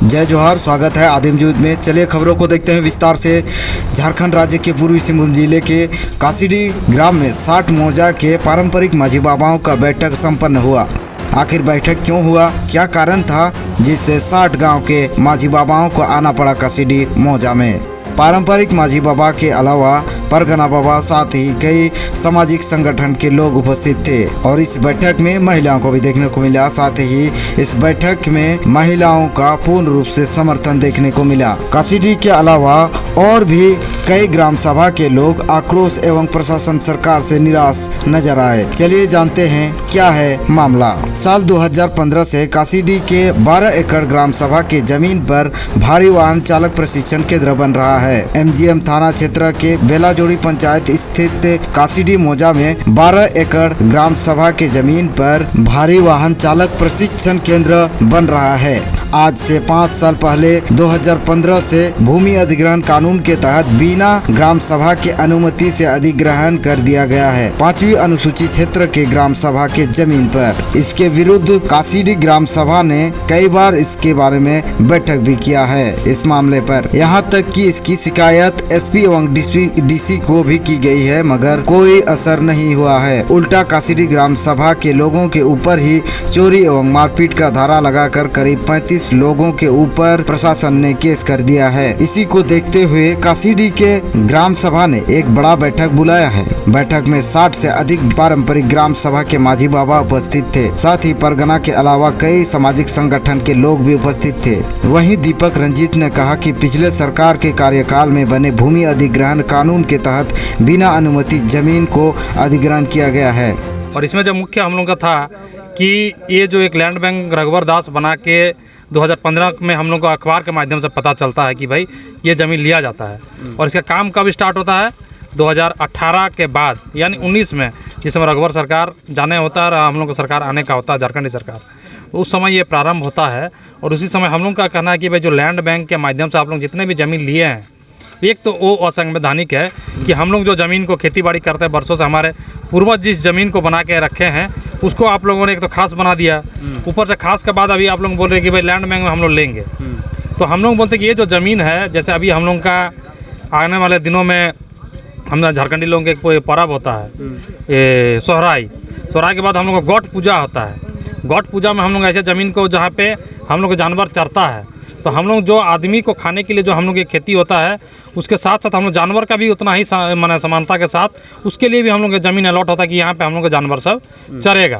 जय जोहार, स्वागत है आदिम न्यूज में। चलिए खबरों को देखते हैं विस्तार से। झारखंड राज्य के पूर्वी सिंहभूम जिले के कासीडीह ग्राम में 60 मौजा के पारंपरिक माझी बाबाओं का बैठक संपन्न हुआ। आखिर बैठक क्यों हुआ, क्या कारण था जिससे 60 गांव के माझी बाबाओं को आना पड़ा कासीडीह मौजा में। पारंपरिक माझी बाबा के अलावा परगना बाबा साथ ही कई सामाजिक संगठन के लोग उपस्थित थे और इस बैठक में महिलाओं को भी देखने को मिला। साथ ही इस बैठक में महिलाओं का पूर्ण रूप से समर्थन देखने को मिला। कासीडीह के अलावा और भी कई ग्राम सभा के लोग आक्रोश एवं प्रशासन सरकार से निराश नजर आए। चलिए जानते हैं क्या है मामला। साल 2015 से कासीडीह के 12 एकड़ ग्राम सभा के जमीन पर भारी वाहन चालक प्रशिक्षण केंद्र बन रहा है। एमजीएम थाना क्षेत्र के बेलाजोड़ी पंचायत स्थित कासीडीह मौजा में 12 एकड़ ग्राम सभा के जमीन पर भारी वाहन चालक प्रशिक्षण केंद्र बन रहा है। आज से 5 साल पहले 2015 से भूमि अधिग्रहण कानून के तहत बिना ग्राम सभा के अनुमति से अधिग्रहण कर दिया गया है 5वीं अनुसूची क्षेत्र के ग्राम सभा के जमीन पर। इसके विरुद्ध कासीडीह ग्राम सभा ने कई बार इसके बारे में बैठक भी किया है। इस मामले पर यहाँ तक कि इसकी शिकायत एसपी एवं डीसी को भी की गई है, मगर कोई असर नहीं हुआ है। उल्टा कासीडीह ग्राम सभा के लोगों के ऊपर ही चोरी एवं मारपीट का धारा लगाकर करीब 35 लोगों के ऊपर प्रशासन ने केस कर दिया है। इसी को देखते हुए कासीडीह के ग्राम सभा ने एक बड़ा बैठक बुलाया है। बैठक में 60 से अधिक पारंपरिक ग्राम सभा के माझी बाबा उपस्थित थे। साथ ही परगना के अलावा कई सामाजिक संगठन के लोग भी उपस्थित थे। वहीं दीपक रंजीत ने कहा कि पिछले सरकार के कार्यकाल में बने भूमि अधिग्रहण कानून के तहत बिना अनुमति जमीन को अधिग्रहण किया गया है। और इसमें जो मुख्य हम लोगों का था कि ये जो एक लैंड बैंक रघुवर दास बना के 2015 में हम लोग को अखबार के माध्यम से पता चलता है कि भाई ये ज़मीन लिया जाता है। और इसका काम कब स्टार्ट होता है 2018 के बाद, यानी 19 में, जिस समय रघुवर सरकार जाने होता है और हम लोग को सरकार आने का होता है, झारखंडी सरकार, तो उस समय ये प्रारंभ होता है। और उसी समय हम लोग का कहना है कि भाई जो लैंड बैंक के माध्यम से आप लोग जितने भी ज़मीन लिए हैं, एक तो वो असंवैधानिक है कि हम लोग जो ज़मीन को खेती बाड़ी करते हैं वर्षों से, हमारे पूर्वज जिस ज़मीन को बना के रखे हैं उसको आप लोगों ने एक तो खास बना दिया, ऊपर से खास के बाद अभी आप लोग बोल रहे हैं कि भाई लैंड बैंक में हम लोग लेंगे। तो हम लोग बोलते हैं कि ये जो ज़मीन है, जैसे अभी हम लोग का आने वाले दिनों में हम झारखंडी लोगों के एक पर्व होता है ये सोहराई के बाद हम लोग को गौट पूजा होता है। गौट पूजा में हम लोग ऐसे ज़मीन को जहाँ पे हम लोग जानवर चरता है, तो हम लोग जो आदमी को खाने के लिए जो हम लोग की खेती होता है उसके साथ साथ हम लोग जानवर का भी उतना ही माने समानता के साथ उसके लिए भी हम लोग का ज़मीन अलॉट होता है कि यहाँ पे हम लोग का जानवर सब चरेगा।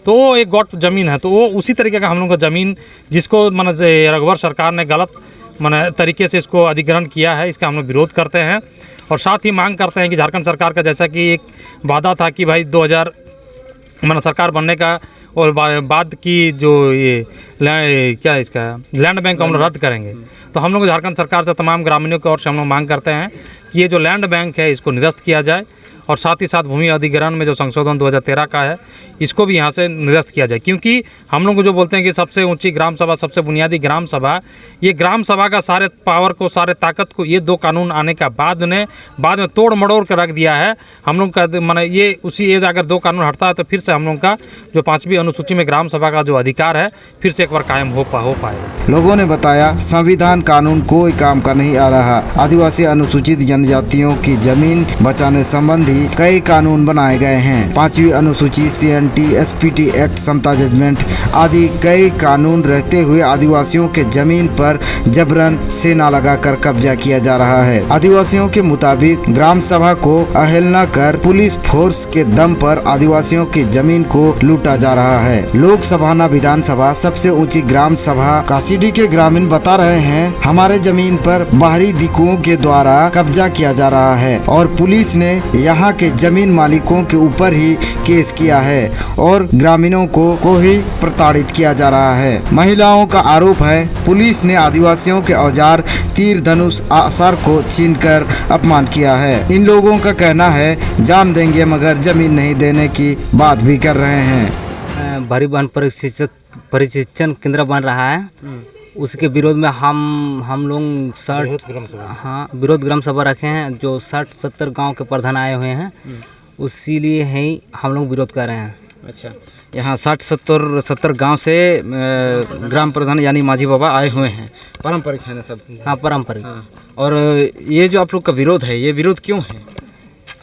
तो वो एक गौट ज़मीन है। तो वो उसी तरीके का हम लोग का ज़मीन जिसको माने रघुवर सरकार ने गलत माने तरीके से इसको अधिग्रहण किया है, इसका हम लोग विरोध करते हैं। और साथ ही मांग करते हैं कि झारखंड सरकार का जैसा कि एक वादा था कि भाई 2000 माने सरकार बनने का और बाद की जो ये क्या इसका लैंड बैंक हम लोग रद्द करेंगे। तो हम लोग झारखंड सरकार से तमाम ग्रामीणों की ओर से हम लोग मांग करते हैं कि ये जो लैंड बैंक है इसको निरस्त किया जाए और साथ ही साथ भूमि अधिग्रहण में जो संशोधन 2013 का है इसको भी यहाँ से निरस्त किया जाए। क्योंकि हम लोग जो बोलते हैं कि सबसे ऊंची ग्राम सभा, सबसे बुनियादी ग्राम सभा, ये ग्राम सभा का सारे पावर को, सारे ताकत को ये 2 कानून आने का बाद में तोड़ मड़ोड़ कर रख दिया है। हम लोग का माने ये उसी अगर 2 कानून हटता है तो फिर से हम लोग का जो 5वीं अनुसूची में ग्राम सभा का जो अधिकार है फिर से एक बार कायम हो पाएगा। लोगों ने बताया संविधान कानून कोई काम का नहीं आ रहा। आदिवासी अनुसूचित जनजातियों की जमीन बचाने संबंधी कई कानून बनाए गए हैं। 5वीं अनुसूची, CNT, SPT एक्ट, समता जजमेंट आदि कई कानून रहते हुए आदिवासियों के जमीन पर जबरन सेना लगाकर कब्जा किया जा रहा है। आदिवासियों के मुताबिक ग्राम सभा को अवहेलना कर पुलिस फोर्स के दम पर आदिवासियों की जमीन को लूटा जा रहा है। लोकसभा न विधानसभा सबसे ऊंची ग्राम सभा कासीडीह के ग्रामीण बता रहे हैं, हमारे जमीन पर बाहरी दिकुओं के द्वारा कब्जा किया जा रहा है और पुलिस ने यहाँ के जमीन मालिकों के ऊपर ही केस किया है और ग्रामीणों को ही प्रताड़ित किया जा रहा है। महिलाओं का आरोप है पुलिस ने आदिवासियों के औजार, तीर, धनुष, आसार को छीनकर अपमान किया है। इन लोगों का कहना है जान देंगे मगर जमीन नहीं देने की बात भी कर रहे हैं। भारी वाहन प्रशिक्षण केंद्र बन रहा है, उसके विरोध में हम लोग 60 विरोध ग्राम सभा रखे हैं। जो 60-70 गांव के प्रधान आए हुए हैं, उसी लिए ही हम लोग विरोध कर रहे हैं। अच्छा, यहाँ 60-70 गांव से ग्राम प्रधान यानी माझी बाबा आए हुए हैं। पारंपरिक है ना सब? हाँ पारंपरिक। हाँ। और ये जो आप लोग का विरोध है, ये विरोध क्यों है?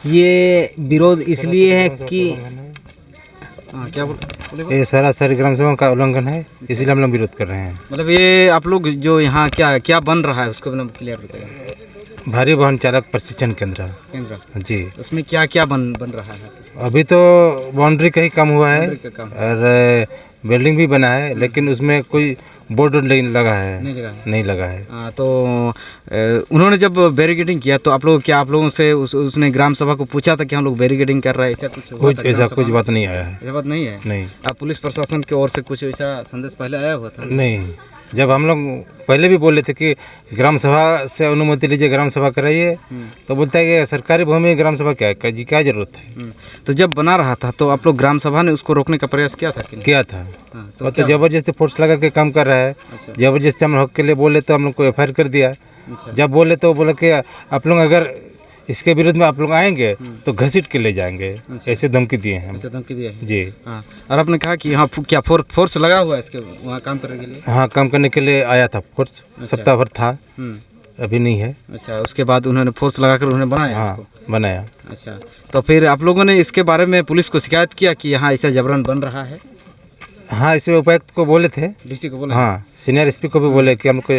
ये विरोध इसलिए है कि हाँ, क्या बोल? ये सरासरी ग्राम सभा का उल्लंघन है, इसलिए हम लोग विरोध कर रहे हैं। मतलब ये आप लोग जो यहाँ क्या क्या बन रहा है उसको मतलब क्लियर बताइए। भारी वाहन चालक प्रशिक्षण केंद्र जी। उसमें क्या क्या बन रहा है? अभी तो बाउंड्री का ही काम हुआ है बाउंड्री का काम। और बिल्डिंग भी बना है, लेकिन उसमें कोई बोर्ड नहीं लगा है। नहीं लगा है। हाँ, तो उन्होंने जब बैरिकेडिंग किया तो आप लोगों से उसने ग्राम सभा को पूछा था कि हम लोग बैरिकेडिंग कर रहे हैं, ऐसा कुछ हुआ था? ऐसा कुछ बात नहीं आया है। ऐसा बात नहीं है? नहीं। आप पुलिस प्रशासन की ओर से कुछ ऐसा संदेश पहले आया हुआ था? नहीं, जब हम लोग पहले भी बोले थे कि ग्राम सभा से अनुमति लीजिए, ग्राम सभा कराइए, तो बोलता है कि सरकारी भूमि में ग्राम सभा क्या जरूरत है। तो जब बना रहा था तो आप लोग ग्राम सभा ने उसको रोकने का प्रयास किया था कि नहीं? किया था। हाँ, तो जबरदस्ती फोर्स लगा के काम कर रहा है। जबरदस्ती हम लोग हक के लिए बोले तो हम लोग को एफआईआर कर दिया। जब बोले तो बोला कि आप लोग अगर इसके विरुद्ध में आप लोग आएंगे तो घसीट के ले जाएंगे, ऐसे धमकी दिए हैं। ऐसे धमकी दिए हैं? जी। हाँ। और आपने कहा कि यहाँ क्या फोर्स लगा हुआ है इसके वहाँ काम करने के लिए? हाँ, काम करने के लिए आया था फोर्स। सप्ताह भर था, अभी नहीं है। अच्छा, उसके बाद उन्होंने फोर्स लगाकर उन्होंने बनाया? हाँ, बनाया। अच्छा, तो फिर आप लोगों ने इसके बारे में पुलिस को शिकायत किया कि यहाँ ऐसा जबरन बन रहा है? हाँ, इसमें उपायुक्त को बोले थे, डीसी को बोले? हाँ, सीनियर एसपी को भी बोले कि हम लोग को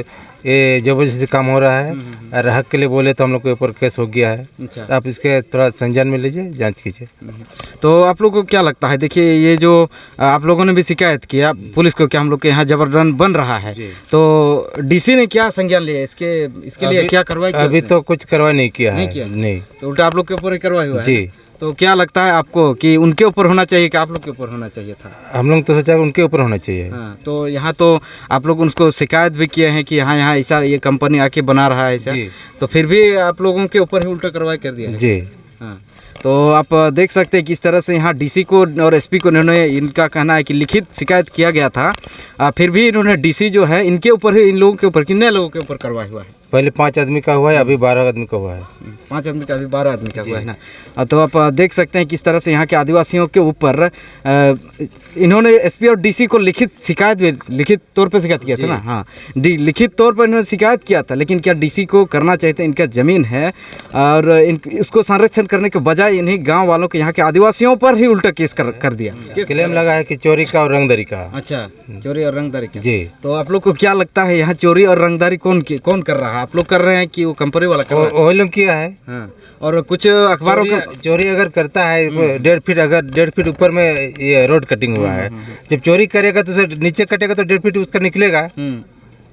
ये जबरदस्ती काम हो रहा है और हक के लिए बोले तो हम लोग के ऊपर केस हो गया है। अच्छा। तो आप इसके थोड़ा संज्ञान में लीजिए, जांच कीजिए। तो आप लोगों को क्या लगता है, देखिए ये जो आप लोगों ने भी शिकायत किया पुलिस को कि हम लोग के यहाँ जबरन बन रहा है, तो डीसी ने क्या संज्ञान लिया इसके लिए क्या कार्रवाई की? अभी तो कुछ कार्रवाई नहीं किया है। नहीं। तो उल्टा आप लोग के ऊपर ही कार्रवाई हुआ है? जी। तो क्या लगता है आपको कि उनके ऊपर होना चाहिए कि आप लोग के ऊपर होना चाहिए था? हम लोग तो सोचा उनके ऊपर होना चाहिए। हाँ, तो यहाँ तो आप लोग उनको शिकायत भी किए हैं कि यहाँ ऐसा ये कंपनी आके बना रहा है ऐसा, तो फिर भी आप लोगों के ऊपर ही उल्टा कार्रवाई कर दिया है? जी। हाँ, तो आप देख सकते हैं किस तरह से यहाँ डीसी को और एसपी को इन्होंने, इनका कहना है कि लिखित शिकायत किया गया था, फिर भी इन्होंने डीसी जो है इनके ऊपर ही, इन लोगों के ऊपर, कितने लोगों के ऊपर कार्रवाई हुआ है? पहले 5 आदमी का हुआ है, अभी 12 आदमी का हुआ है। 5 आदमी का, अभी 12 आदमी का हुआ है ना। तो आप देख सकते हैं किस तरह से यहाँ के आदिवासियों के ऊपर इन्होंने एसपी और डीसी को लिखित तौर पे शिकायत किया था ना। हाँ, लिखित तौर पर इन्होंने शिकायत किया था, लेकिन क्या डीसी को करना चाहिए था? इनका ज़मीन है और उसको संरक्षण करने के बजाय इन्हीं गाँव वालों के, यहाँ के आदिवासियों पर ही उल्टा केस कर दिया। क्लेम लगा है कि चोरी का और रंगदारी का। अच्छा, चोरी और रंगदारी का। जी। तो आप लोग को क्या लगता है यहाँ चोरी और रंगदारी कौन कर रहा है? आप लोग कर रहे हैं कि वो कंपनी वाला कर रहा है? वो लोग किया है। हाँ, और कुछ अखबारों का चोरी अगर करता है 1.5 फीट ऊपर में ये रोड कटिंग हुआ है, जब चोरी करेगा तो उसे नीचे कटेगा तो 1.5 फीट उसका निकलेगा।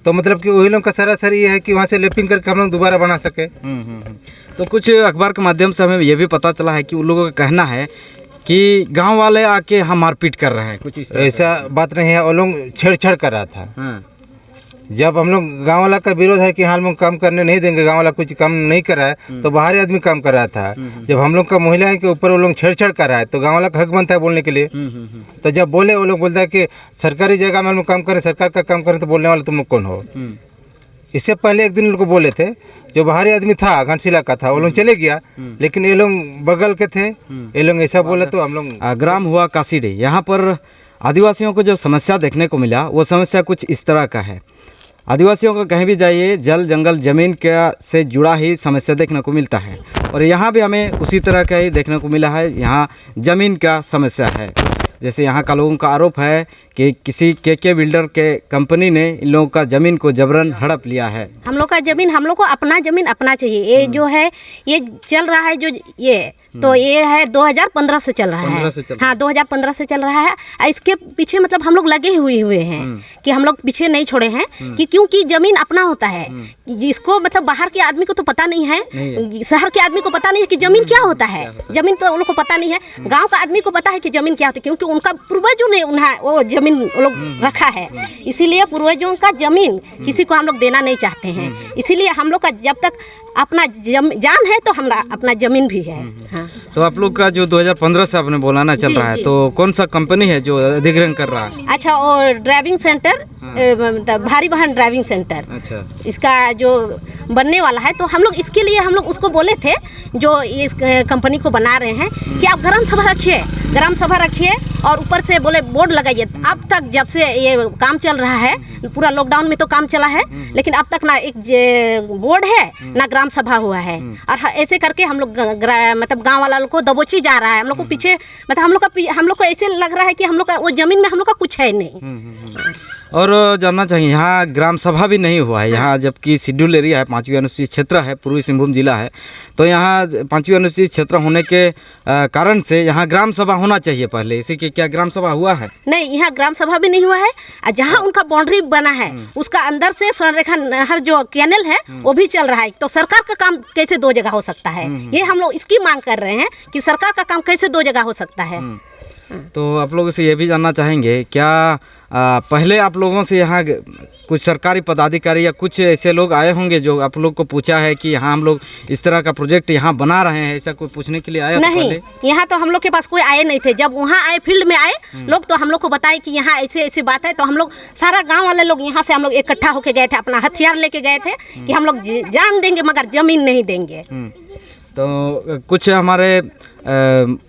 तो मतलब कि वही लोग का सरासर ये है कि वहाँ से लेपिंग करके हम लोग दोबारा बना सके। तो कुछ अखबार के माध्यम से हमें ये भी पता चला है कि उन लोगों का कहना है कि गांव वाले आके हम मारपीट कर रहे हैं, कुछ इस तरह ऐसा बात नहीं है। वो लोग छेड़छाड़ कर रहा था। हाँ। जब हम लोग गाँव वाला का विरोध है कि हाँ हम लोग काम करने नहीं देंगे, गाँव वाला कुछ काम नहीं कर रहा है, तो बाहरी आदमी काम कर रहा था। जब हम लोग का महिलाएं के ऊपर वो लोग छेड़छाड़ कर रहा है तो गाँव वाला का हक बनता है बोलने के लिए। तो जब बोले वो लोग बोलता है कि सरकारी जगह में हम लोग काम करें, सरकार का काम करें, तो बोलने वाले तुम लोग कौन हो? इससे पहले एक दिन उनको बोले थे, जो बाहरी आदमी था घाटशिला का था, वो लोग चले गया, लेकिन ये लोग बगल के थे, ये लोग ऐसा बोले तो हम लोग। ग्राम हुआ कासीडी, यहाँ पर आदिवासियों को जो समस्या देखने को मिला वो समस्या कुछ इस तरह का है। आदिवासियों का कहीं भी जाइए जल जंगल ज़मीन का से जुड़ा ही समस्या देखने को मिलता है, और यहाँ भी हमें उसी तरह का ही देखने को मिला है। यहाँ ज़मीन का समस्या है। जैसे यहाँ का लोगों का आरोप है कि किसी के बिल्डर के कंपनी ने इन लोगों का ज़मीन को जबरन हड़प लिया है। हम लोग का ज़मीन, हम लोग को अपना ज़मीन अपना चाहिए। ये जो है ये चल रहा है, जो ये तो ये है 2015 से चल रहा है। हाँ, 2015 से चल रहा है। इसके पीछे मतलब हम लोग लगे हुए हैं कि हम लोग पीछे नहीं छोड़े हैं कि क्योंकि ज़मीन अपना होता है। जिसको मतलब बाहर के आदमी को तो पता नहीं है, शहर के आदमी को पता नहीं है कि ज़मीन क्या होता है। ज़मीन तो उन लोग को पता नहीं है, गाँव का आदमी को पता है कि ज़मीन क्या होती है, क्योंकि उनका पूर्वजों ने उन्हें वो ज़मीन वो लोग रखा है। इसीलिए पूर्वजों का ज़मीन किसी को हम लोग देना नहीं चाहते हैं। इसीलिए हम लोग का जब तक अपना जान है तो हमारा अपना ज़मीन भी है। हाँ। तो आप लोग का जो 2015 से आपने बोलाना चल रहा है, तो कौन सा कंपनी है जो अधिग्रहण कर रहा है? अच्छा, और ड्राइविंग सेंटर, भारी वाहन ड्राइविंग सेंटर। अच्छा। इसका जो बनने वाला है, तो हम लोग इसके लिए हम लोग उसको बोले थे जो इस कंपनी को बना रहे हैं कि आप ग्राम सभा रखिए और ऊपर से बोले बोर्ड लगाइए। अब तक जब से ये काम चल रहा है, पूरा लॉकडाउन में तो काम चला है, लेकिन अब तक ना एक बोर्ड है ना ग्राम सभा हुआ है। और ऐसे करके हम लोग मतलब गाँव वाला लोग को दबोची जा रहा है। हम लोग को पीछे मतलब हम लोग को ऐसे लग रहा है कि हम लोग का वो जमीन में हम लोग का कुछ है नहीं। और जानना चाहिए यहाँ ग्राम सभा भी नहीं हुआ है यहाँ, जबकि शेड्यूल एरिया है, 5वीं अनुसूचित क्षेत्र है, पूर्वी सिंहभूम जिला है। तो यहाँ 5वीं अनुसूचित क्षेत्र होने के कारण से यहाँ ग्राम सभा होना चाहिए पहले। इसी के क्या ग्राम सभा हुआ है? नहीं, यहाँ ग्राम सभा भी नहीं हुआ है। और जहाँ उनका बाउंड्री बना है उसका अंदर से स्वर्णरेखा नहर जो कैनल है वो भी चल रहा है। तो सरकार का काम कैसे दो जगह हो सकता है? ये हम लोग इसकी मांग कर रहे हैं कि सरकार का काम कैसे दो जगह हो सकता है। तो आप लोगों से ये भी जानना चाहेंगे, क्या पहले आप लोगों से यहाँ कुछ सरकारी पदाधिकारी या कुछ ऐसे लोग आए होंगे जो आप लोग को पूछा है कि यहाँ हम लोग इस तरह का प्रोजेक्ट यहाँ बना रहे हैं, ऐसा कोई पूछने के लिए आया? नहीं, यहाँ तो हम लोग के पास कोई आए नहीं थे। जब वहाँ आए, फील्ड में आए लोग, तो हम लोग को बताए कि यहाँ ऐसे ऐसी बात है। तो हम लोग सारा गांव वाले लोग यहाँ से हम लोग इकट्ठा होके गए थे, अपना हथियार लेके गए थे कि हम लोग जान देंगे मगर जमीन नहीं देंगे। तो कुछ हमारे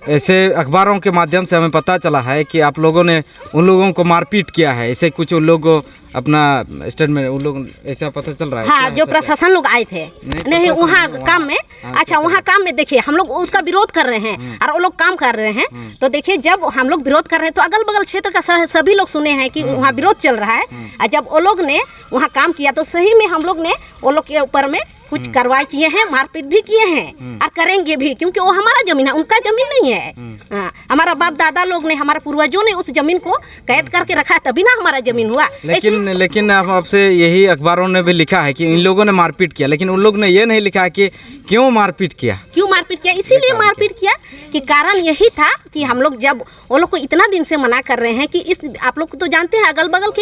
ऐसे अखबारों के माध्यम से हमें पता चला है कि आप लोगों ने उन लोगों को मारपीट किया है, ऐसे कुछ उन लोग अपना स्टेटमेंट उन लोग ऐसा पता चल रहा है। हाँ, जो प्रशासन लोग आए थे नहीं वहाँ काम में। अच्छा, वहाँ काम में देखिए हम लोग उसका विरोध कर रहे हैं और वो लोग काम कर रहे हैं। तो देखिए जब हम लोग विरोध कर रहे हैं तो अगल बगल क्षेत्र का सभी लोग सुने हैं कि वहाँ विरोध चल रहा है। और जब वो लोग ने वहाँ काम किया तो सही में हम लोग ने वो लोग के ऊपर में कुछ कार्रवाई किए हैं, मारपीट भी किए हैं और करेंगे भी, क्योंकि वो हमारा जमीन है, उनका जमीन नहीं है। हाँ, हमारा बाप दादा लोग ने, हमारे पूर्वजों ने उस जमीन को कैद करके रखा है, तभी ना हमारा जमीन हुआ। लेकिन आपसे यही अखबारों ने भी लिखा है कि इन लोगों ने मारपीट किया, लेकिन उन लोग ने ये नहीं लिखा कि क्यों मारपीट किया। क्यों मारपीट किया? इसीलिए मारपीट किया कि कारण यही था कि हम लोग जब वो लोग को इतना दिन से मना कर रहे हैं कि इस आप लोग तो जानते हैं अगल बगल के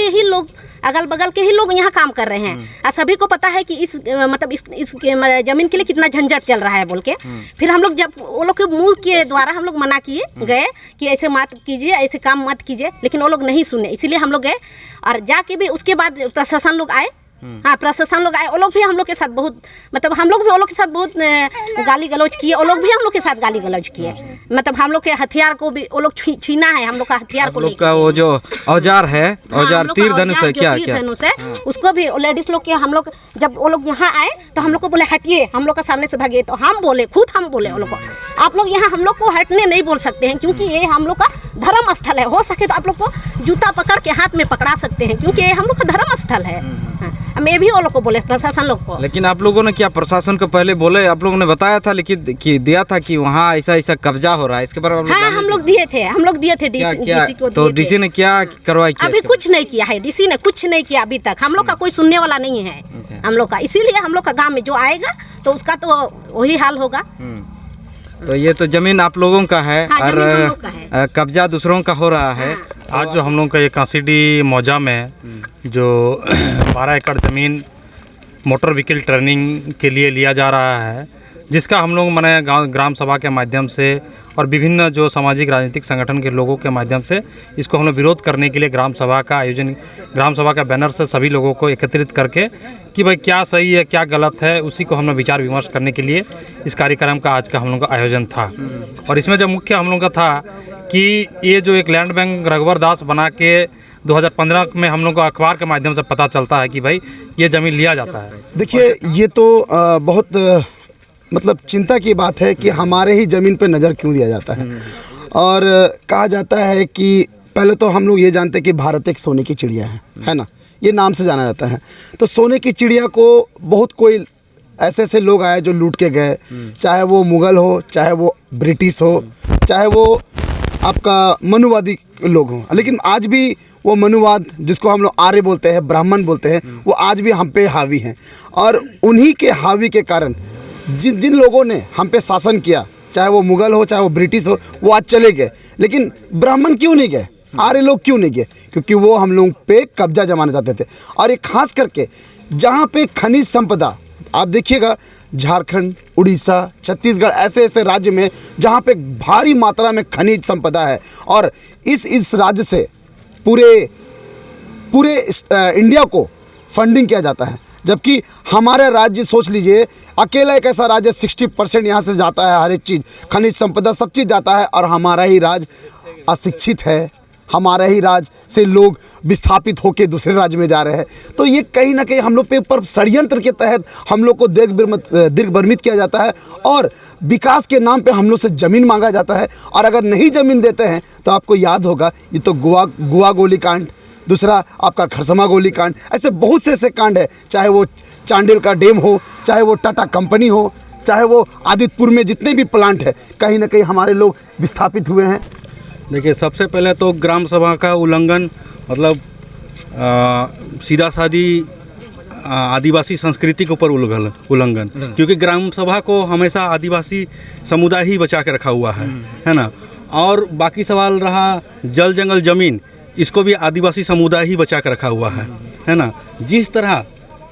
ही लोग यहाँ काम कर रहे हैं और सभी को पता है कि इस मतलब इस जमीन के लिए कितना झंझट चल रहा है बोल के। फिर हम लोग जब वो लोग के मुंह के द्वारा हम लोग मना किए गए कि ऐसे मत कीजिए, ऐसे काम मत कीजिए, लेकिन वो लोग नहीं सुने। इसीलिए हम लोग गए और जाके भी उसके बाद प्रशासन लोग आए। हाँ, प्रशासन लोग आए, वो लोग भी हम लोग के साथ बहुत मतलब हम लोग भी वो लोग के साथ बहुत गाली गलौज किए, वो लोग भी हम लोग के साथ गाली गलौज किए। मतलब हम लोग के हथियार को भी वो लोग छीना है, हम लोग का हथियार को लेकर। का वो जो औजार है, औजार तीर धनुष है, क्या तीर धनुष है, उसको भी लेडीज लोग के हम लोग जब वो लोग यहाँ आए तो हम लोग को बोले हटिए, हम लोग का सामने से भागिए। तो हम बोले, खुद हम बोले वो लोग को, आप लोग यहाँ हम लोग को हटने नहीं बोल सकते हैं, क्योंकि ये हम लोग का धर्म स्थल है। हो सके तो आप लोग को जूता पकड़ के हाथ में पकड़ा सकते हैं, क्योंकि ये हम लोग का धर्म स्थल है। मैं भी वो लोग को बोले, प्रशासन लोग को। लेकिन आप लोगों ने क्या प्रशासन को पहले बोले? आप लोगों ने बताया था, लेकिन कि दिया था कि वहाँ ऐसा ऐसा कब्जा हो रहा है, इसके बारे में? हाँ, हम लोग दिए थे डीसी को। तो डीसी ने क्या कार्रवाई किया? अभी कुछ नहीं किया है, डीसी ने कुछ नहीं किया अभी तक। हम लोग का कोई सुनने वाला नहीं है हम लोग का। इसीलिए हम लोग का गाँव में जो आएगा तो उसका तो वही हाल होगा। तो ये तो जमीन आप लोगों का है। हाँ, और कब्जा दूसरों का हो रहा है। आज जो हम लोग का ये कासीडी मौजा में जो 12 एकड़ ज़मीन मोटर व्हीकल ट्रेनिंग के लिए लिया जा रहा है, जिसका हम लोग मैंने ग्राम सभा के माध्यम से और विभिन्न जो सामाजिक राजनीतिक संगठन के लोगों के माध्यम से इसको हम लोग विरोध करने के लिए ग्राम सभा का आयोजन, ग्राम सभा का बैनर से सभी लोगों को एकत्रित करके कि भाई क्या सही है क्या गलत है, उसी को हम लोग विचार विमर्श करने के लिए इस कार्यक्रम का आज का हम लोग का आयोजन था। और इसमें जो मुख्य हम लोग का था कि ये जो एक लैंड बैंक रघुवर दास बना के 2015 में हम लोग को अखबार के माध्यम से पता चलता है कि भाई ये ज़मीन लिया जाता है। देखिए, ये तो बहुत मतलब चिंता की बात है कि हमारे ही ज़मीन पे नज़र क्यों दिया जाता है। और कहा जाता है कि पहले तो हम लोग ये जानते हैं कि भारत एक सोने की चिड़िया है ना, ये नाम से जाना जाता है। तो सोने की चिड़िया को बहुत कोई ऐसे ऐसे लोग आए जो लूट के गए, चाहे वो मुग़ल हो, चाहे वो ब्रिटिश हो, चाहे वो आपका मनुवादी लोग हों। लेकिन आज भी वो मनुवाद, जिसको हम लोग आर्य बोलते हैं, ब्राह्मण बोलते हैं, वो आज भी हम पे हावी हैं। और उन्हीं के हावी के कारण जिन लोगों ने हम पे शासन किया, चाहे वो मुग़ल हो, चाहे वो ब्रिटिश हो, वो आज चले गए। लेकिन ब्राह्मण क्यों नहीं गए, आर्य लोग क्यों नहीं गए? क्योंकि वो हम लोग पे कब्जा जमाना चाहते थे। और ये खास करके जहाँ पे खनिज संपदा, आप देखिएगा झारखंड, उड़ीसा, छत्तीसगढ़, ऐसे ऐसे राज्य में जहाँ पे भारी मात्रा में खनिज संपदा है, और इस राज्य से पूरे इंडिया को फंडिंग किया जाता है। जबकि हमारे राज्य, सोच लीजिए, अकेला एक ऐसा राज्य 60% यहाँ से जाता है, हर एक चीज़, खनिज संपदा सब चीज़ जाता है, और हमारा ही राज्य अशिक्षित है, हमारे ही राज्य से लोग विस्थापित होकर दूसरे राज्य में जा रहे हैं। तो ये कहीं ना कहीं हम लोग पे ऊपर षड्यंत्र के तहत हम लोग को दिग्भ्रमित किया जाता है और विकास के नाम पे हम लोग से ज़मीन मांगा जाता है। और अगर नहीं ज़मीन देते हैं तो आपको याद होगा ये तो गोवा गोली कांड, दूसरा आपका खरसमा गोली कांड, ऐसे बहुत से ऐसे कांड है, चाहे वो चांडिल का डैम हो, चाहे वो टाटा कंपनी हो, चाहे वो आदित्यपुर में जितने भी प्लांट है, कहीं ना कहीं हमारे लोग विस्थापित हुए हैं। देखिए, सबसे पहले तो ग्राम सभा का उल्लंघन, मतलब सीधा सादी आदिवासी संस्कृति के ऊपर उल्लंघन, क्योंकि ग्राम सभा को हमेशा आदिवासी समुदाय ही बचा के रखा हुआ है ना। और बाकी सवाल रहा जल जंगल ज़मीन, इसको भी आदिवासी समुदाय ही बचा के रखा हुआ है ना। जिस तरह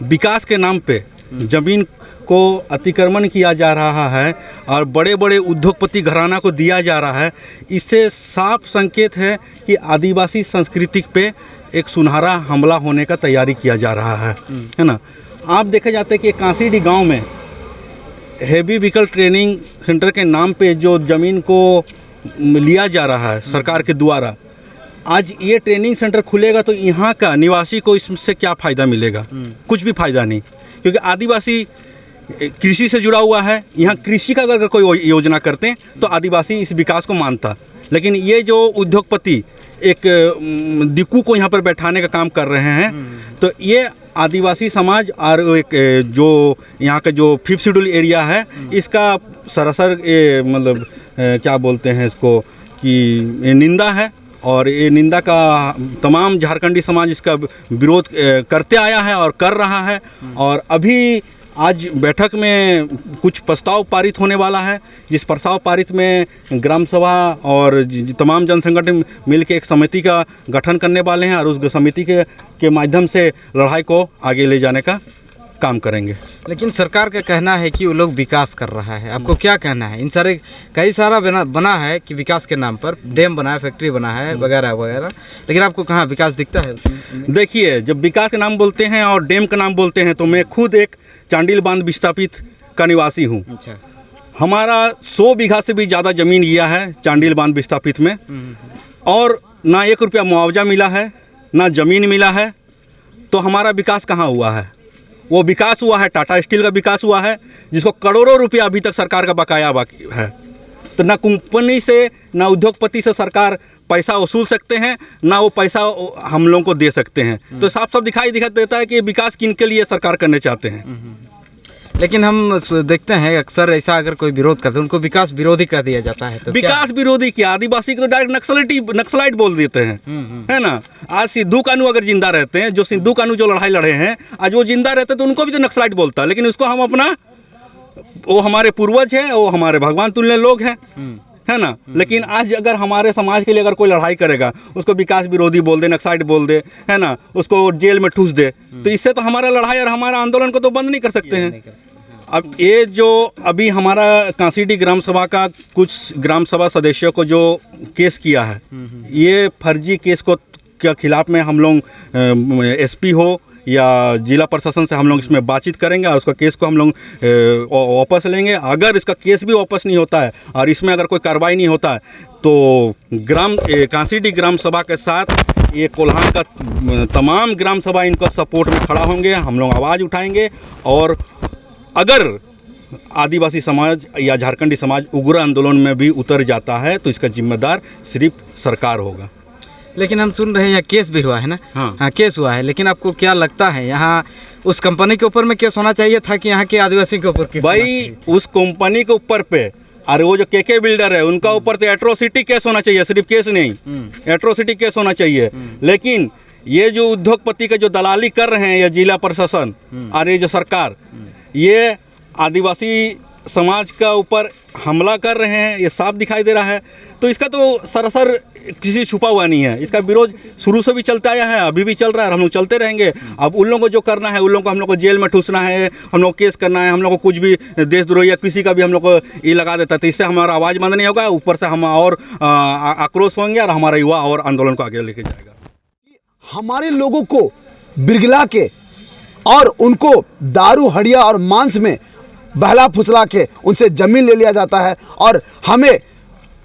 विकास के नाम पे ज़मीन को अतिक्रमण किया जा रहा है और बड़े बड़े उद्योगपति घराना को दिया जा रहा है, इससे साफ संकेत है कि आदिवासी संस्कृति पे एक सुनहरा हमला होने का तैयारी किया जा रहा है ना। आप देखे जाते कि कांसीडी गांव में हेवी व्हीकल ट्रेनिंग सेंटर के नाम पे जो ज़मीन को लिया जा रहा है सरकार के द्वारा, आज ये ट्रेनिंग सेंटर खुलेगा तो यहाँ का निवासी को इससे क्या फ़ायदा मिलेगा? कुछ भी फ़ायदा नहीं, क्योंकि आदिवासी कृषि से जुड़ा हुआ है। यहाँ कृषि का अगर कोई योजना करते हैं तो आदिवासी इस विकास को मानता, लेकिन ये जो उद्योगपति एक दिक्कू को यहाँ पर बैठाने का काम कर रहे हैं, तो ये आदिवासी समाज और एक जो यहाँ का जो 5th शेड्यूल एरिया है, इसका सरासर मतलब क्या बोलते हैं इसको कि निंदा है। और ये निंदा का तमाम झारखंडी समाज इसका विरोध करते आया है और कर रहा है। और अभी आज बैठक में कुछ प्रस्ताव पारित होने वाला है, जिस प्रस्ताव पारित में ग्राम सभा और तमाम जन संगठन मिलकर एक समिति का गठन करने वाले हैं और उस समिति के माध्यम से लड़ाई को आगे ले जाने का काम करेंगे। लेकिन सरकार का कहना है कि वो लोग विकास कर रहा है, आपको क्या कहना है? इन सारे कई सारा बना है कि विकास के नाम पर डैम बना है, फैक्ट्री बना है वगैरह वगैरह, लेकिन आपको कहाँ विकास दिखता है? देखिए, जब विकास का नाम बोलते हैं और डैम का नाम बोलते हैं, तो मैं खुद एक चांडिल बांध विस्थापित का निवासी हूँ। अच्छा। हमारा 100 बीघा से भी ज़्यादा ज़मीन लिया है चांडिल बांध विस्थापित में, और ना 1 रुपया मुआवजा मिला है, ना ज़मीन मिला है। तो हमारा विकास कहाँ हुआ है? वो विकास हुआ है टाटा स्टील का विकास हुआ है, जिसको करोड़ों रुपया अभी तक सरकार का बकाया बाकी है। तो ना कंपनी से ना उद्योगपति से सरकार पैसा वसूल सकते हैं, ना वो पैसा हम लोगों को दे सकते हैं। तो साफ साफ दिखाई देता है कि विकास किन के लिए सरकार करने चाहते हैं। लेकिन हम देखते हैं अक्सर ऐसा अगर कोई विरोध करते हैं उनको विकास विरोधी कर दिया जाता है। तो विकास विरोधी क्या, आदिवासी को तो डायरेक्ट नक्सलाइट बोल देते हैं, है ना। आज सिद्धू कानू अगर जिंदा रहते हैं, जो सिद्धू कानू जो लड़ाई लड़े हैं, आज वो जिंदा रहते तो उनको भी तो नक्सलाइट बोलता है। लेकिन उसको हम अपना, वो हमारे पूर्वज हैं, वो हमारे भगवान तुल्य लोग हैं, है ना। लेकिन आज अगर हमारे समाज के लिए अगर कोई लड़ाई करेगा, उसको विकास विरोधी बोल दे, नक्सलाइट बोल दे, है ना, उसको जेल में ठूस दे, तो इससे तो हमारा लड़ाई और हमारा आंदोलन को तो बंद नहीं कर सकते हैं। अब ये जो अभी हमारा कांसीडी ग्राम सभा का कुछ ग्राम सभा सदस्यों को जो केस किया है, ये फर्जी केस को के खिलाफ में हम लोग एसपी हो या जिला प्रशासन से हम लोग इसमें बातचीत करेंगे और उसका केस को हम लोग वापस लेंगे। अगर इसका केस भी वापस नहीं होता है और इसमें अगर कोई कार्रवाई नहीं होता है, तो कांसीडी ग्राम सभा के साथ ये कोल्हान का तमाम ग्राम सभा इनको सपोर्ट में खड़ा होंगे। हम लोग आवाज़ उठाएंगे और अगर आदिवासी समाज या झारखंडी समाज उग्र आंदोलन में भी उतर जाता है तो इसका जिम्मेदार सिर्फ सरकार होगा। लेकिन हम सुन रहे हैं यहाँ केस भी हुआ है ना? हाँ, केस हुआ है। लेकिन आपको क्या लगता है यहाँ उस कंपनी के ऊपर में केस होना चाहिए था कि यहाँ के आदिवासी के ऊपर केस? भाई, उस कंपनी के ऊपर पे, अरे वो जो के बिल्डर है उनका ऊपर तो एट्रोसिटी केस होना चाहिए, सिर्फ केस नहीं, एट्रोसिटी केस होना चाहिए। लेकिन ये जो उद्योगपति का जो दलाली कर रहे हैं या जिला प्रशासन और ये जो सरकार, ये आदिवासी समाज का ऊपर हमला कर रहे हैं, ये साफ दिखाई दे रहा है। तो इसका तो सरासर किसी छुपा हुआ नहीं है। इसका विरोध शुरू से भी चलता आया है, अभी भी चल रहा है और हम लोग चलते रहेंगे। अब उन लोगों को जो करना है, उन लोगों को हम लोग को जेल में ठूसना है, हम लोग केस करना है, हम लोग को कुछ भी देशद्रोही या किसी का भी हम लोग को ये लगा देता है, तो इससे हमारा आवाज़ बंद नहीं होगा। ऊपर से हम और आक्रोश होंगे और हमारा युवा और आंदोलन को आगे लेके जाएगा। हमारे लोगों को बिरगला के और उनको दारू हड़िया और मांस में बहला फुसला के उनसे ज़मीन ले लिया जाता है और हमें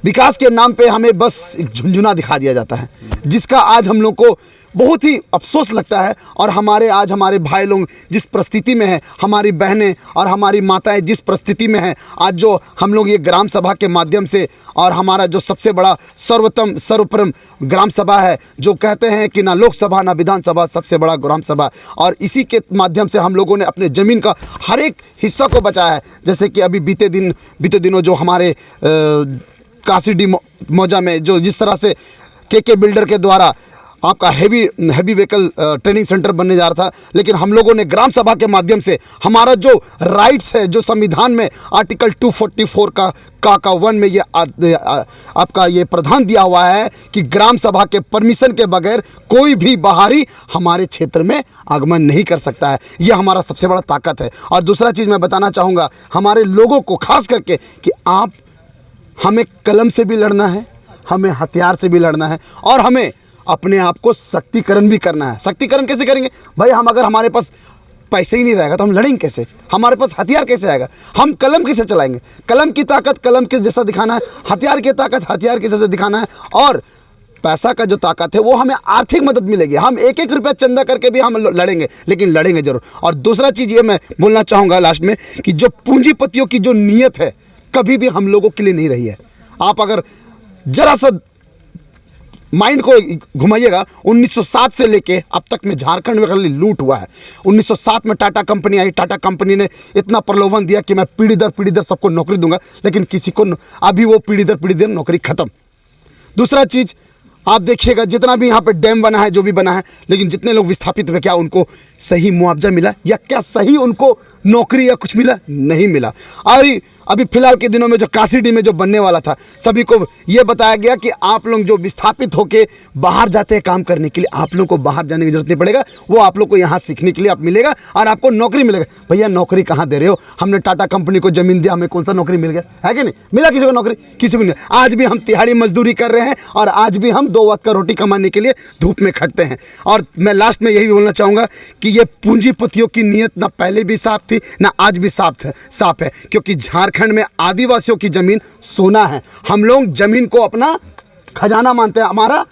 विकास के नाम पे हमें बस एक झुंझुना दिखा दिया जाता है, जिसका आज हम लोग को बहुत ही अफसोस लगता है। और हमारे भाई लोग जिस परिस्थिति में हैं, हमारी बहनें और हमारी माताएं जिस परिस्थिति में हैं, आज जो हम लोग ये ग्राम सभा के माध्यम से, और हमारा जो सबसे बड़ा सर्वोपरि ग्राम सभा है, जो कहते हैं कि ना लोकसभा ना विधानसभा, सबसे बड़ा ग्राम सभा, और इसी के माध्यम से हम लोगों ने अपने ज़मीन का हर एक हिस्सा को बचाया है। जैसे कि अभी बीते दिनों जो हमारे कासीडी मौजा में जो जिस तरह से के बिल्डर के द्वारा आपका हैवी व्हीकल ट्रेनिंग सेंटर बनने जा रहा था, लेकिन हम लोगों ने ग्राम सभा के माध्यम से हमारा जो राइट्स है, जो संविधान में आर्टिकल 244 का 1 में ये आपका ये प्रावधान दिया हुआ है कि ग्राम सभा के परमिशन के बगैर कोई भी बाहरी हमारे क्षेत्र में आगमन नहीं कर सकता है। ये हमारा सबसे बड़ा ताकत है। और दूसरा चीज़ मैं बताना चाहूँगा हमारे लोगों को खास करके कि हमें कलम से भी लड़ना है, हमें हथियार से भी लड़ना है, और हमें अपने आप को शक्तिकरण भी करना है। शक्तिकरण कैसे करेंगे भाई? अगर हमारे पास पैसे ही नहीं रहेगा तो हम लड़ेंगे कैसे? हमारे पास हथियार कैसे आएगा? हम कलम कैसे चलाएंगे? कलम की ताकत कलम के जैसा दिखाना है, हथियार की ताकत हथियार के जैसा दिखाना है, और पैसा का जो ताकत है वो हमें आर्थिक मदद मिलेगी। हम एक एक रुपया चंदा करके भी हम लड़ेंगे, लेकिन लड़ेंगे जरूर। और दूसरा चीज़ ये मैं बोलना चाहूँगा लास्ट में कि जो पूंजीपतियों की जो नीयत है कभी भी हम लोगों के लिए नहीं रही है। आप अगर जरा सा माइंड को घुमाइएगा, 1907 से लेके अब तक में झारखंड में खाली लूट हुआ है। 1907 में टाटा कंपनी आई, टाटा कंपनी ने इतना प्रलोभन दिया कि मैं पीढ़ी दर सबको नौकरी दूंगा, लेकिन किसी को अभी वो पीढ़ी दर नौकरी खत्म। दूसरा चीज़ आप देखिएगा, जितना भी यहाँ पे डैम बना है, जो भी बना है, लेकिन जितने लोग विस्थापित हुए, क्या उनको सही मुआवजा मिला या क्या सही उनको नौकरी या कुछ मिला? नहीं मिला। और अभी फिलहाल के दिनों में जो कासीडी में जो बनने वाला था, सभी को ये बताया गया कि आप लोग जो विस्थापित होके बाहर जाते हैं काम करने के लिए, आप लोग को बाहर जाने की जरूरत नहीं पड़ेगा, वो आप लोग को यहाँ सीखने के लिए आप मिलेगा और आपको नौकरी मिलेगा। भैया नौकरी कहाँ दे रहे हो? हमने टाटा कंपनी को ज़मीन दिया, हमें कौन सा नौकरी मिल गया है कि नहीं? मिला किसी को नौकरी? किसी को नहीं। आज भी हम तिहाड़ी मजदूरी कर रहे हैं और आज भी हम 2 वक्त का रोटी कमाने के लिए धूप में खटते हैं। और मैं लास्ट में यही बोलना चाहूँगा कि ये पूंजीपतियों की नीयत ना पहले भी साफ थी ना आज भी साफ है, क्योंकि झारखंड में आदिवासियों की ज़मीन सोना है। हम लोग ज़मीन को अपना खजाना मानते हैं, हमारा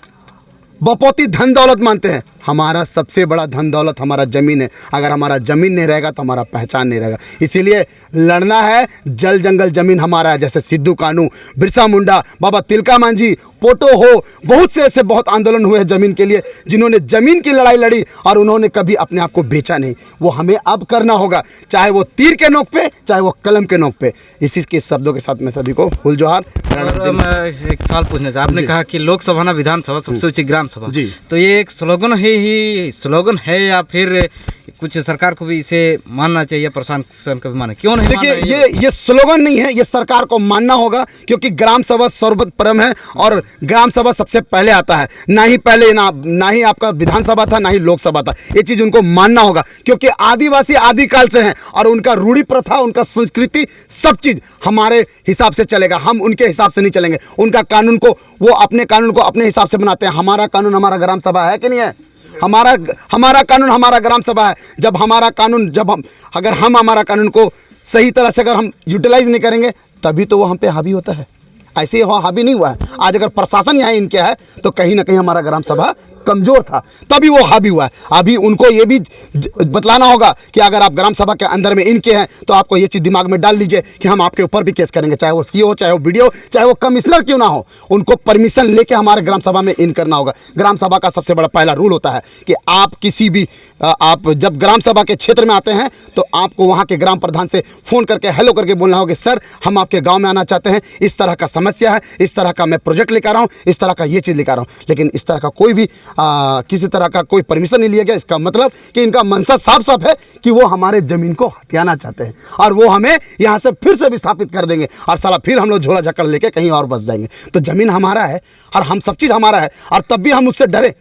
बपौती धन दौलत मानते हैं। हमारा सबसे बड़ा धन दौलत हमारा ज़मीन है। अगर हमारा ज़मीन नहीं रहेगा तो हमारा पहचान नहीं रहेगा। इसीलिए लड़ना है। जल जंगल ज़मीन हमारा है। जैसे सिद्धू कानू, बिरसा मुंडा, बाबा तिलका मांझी, पोटो हो, बहुत से ऐसे बहुत आंदोलन हुए हैं ज़मीन के लिए, जिन्होंने ज़मीन की लड़ाई लड़ी और उन्होंने कभी अपने आप को बेचा नहीं। वो हमें अब करना होगा, चाहे वो तीर के नोक पे, चाहे वो कलम के नोक पे। इसी के शब्दों के साथ मैं सभी को फुल जोहार। मैं एक सवाल पूछना चाहता, आपने कहा कि लोकसभा ना विधानसभा सबसे ऊंची ग्राम सभा, जी, तो ये एक स्लोगन है या फिर कुछ सरकार को भी इसे मानना चाहिए, प्रशासन को भी माने? क्यों नहीं? देखिए ये स्लोगन नहीं है, ये सरकार को मानना होगा, क्योंकि ग्राम सभा सर्वोपरि है और ग्राम सभा सबसे पहले आता है। ना ही आपका विधानसभा था, ना ही लोकसभा था। ये चीज़ उनको मानना होगा, क्योंकि आदिवासी आदिकाल से हैं और उनका रूढ़ी प्रथा, उनका संस्कृति, सब चीज़ हमारे हिसाब से चलेगा। हम उनके हिसाब से नहीं चलेंगे। उनका कानून को वो अपने कानून को अपने हिसाब से बनाते हैं। हमारा कानून हमारा ग्राम सभा है कि नहीं है? हमारा कानून हमारा ग्राम सभा है। जब हमारा कानून अगर हम हमारा कानून को सही तरह से अगर हम यूटिलाइज नहीं करेंगे, तभी तो वो हम पे हावी होता है। ऐसे ही हावी नहीं हुआ है। आज अगर प्रशासन यहाँ इनके है तो कहीं ना कहीं हमारा ग्राम सभा कमज़ोर था, तभी वो हावी हुआ है। अभी उनको ये भी बतलाना होगा कि अगर आप ग्राम सभा के अंदर में इनके हैं तो आपको ये चीज़ दिमाग में डाल लीजिए कि हम आपके ऊपर भी केस करेंगे, चाहे वो सीओ, चाहे वो वीडियो, चाहे वो कमिश्नर क्यों ना हो। उनको परमिशन लेके हमारे ग्राम सभा में इन करना होगा। ग्राम सभा का सबसे बड़ा पहला रूल होता है कि आप जब ग्राम सभा के क्षेत्र में आते हैं तो आपको वहाँ के ग्राम प्रधान से फ़ोन करके हेलो करके बोलना होगा, सर हम आपके गाँव में आना चाहते हैं, इस तरह का समस्या है, इस तरह का मैं प्रोजेक्ट लेकर आ रहा हूँ, इस तरह का ये चीज़ लेकर आ रहा हूँ। लेकिन इस तरह का कोई भी किसी तरह का कोई परमिशन नहीं लिया गया। इसका मतलब कि इनका मनसा साफ साफ है कि वो हमारे ज़मीन को हथियाना चाहते हैं और वो हमें यहाँ से फिर से विस्थापित कर देंगे और साला फिर हम लोग झोला झक्कड़ लेके कहीं और बस जाएंगे। तो ज़मीन हमारा है और हम सब चीज़ हमारा है, और तब भी हम उससे डरे।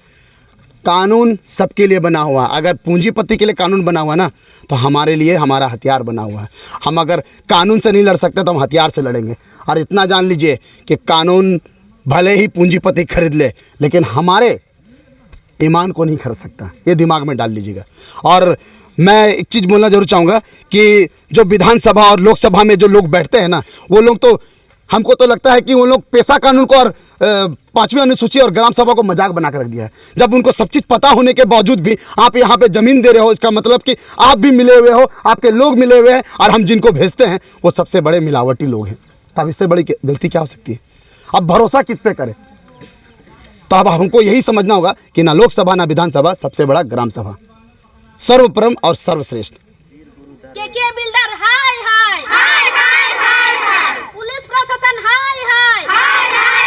कानून सबके लिए बना हुआ। अगर पूंजीपति के लिए कानून बना हुआ ना, तो हमारे लिए हमारा हथियार बना हुआ है। हम अगर कानून से नहीं लड़ सकते तो हम हथियार से लड़ेंगे। और इतना जान लीजिए कि कानून भले ही पूंजीपति खरीद ले, लेकिन हमारे ईमान को नहीं खरीद सकता। ये दिमाग में डाल लीजिएगा। और मैं एक चीज़ बोलना जरूर चाहूँगा कि जो विधानसभा और लोकसभा में जो लोग बैठते हैं ना, वो लोग तो हमको तो लगता है कि उन लोग पेशा कानून को और 5वीं अनुसूची और ग्राम सभा को मजाक बना कर रख दिया है। जब उनको सब चीज़ पता होने के बावजूद भी आप यहाँ पे ज़मीन दे रहे हो, इसका मतलब कि आप भी मिले हुए हो, आपके लोग मिले हुए हैं, और हम जिनको भेजते हैं वो सबसे बड़े मिलावटी लोग हैं। तो अब इससे बड़ी गलती क्या हो सकती है? अब भरोसा किस पे करें? तो अब हमको यही समझना होगा कि ना लोकसभा ना विधानसभा, सबसे बड़ा ग्राम सभा सर्वप्रथम और सर्वश्रेष्ठ। के बिल्डर हाय हाय हाय हाय हाय, पुलिस प्रशासन हाय हाय हाय हाय।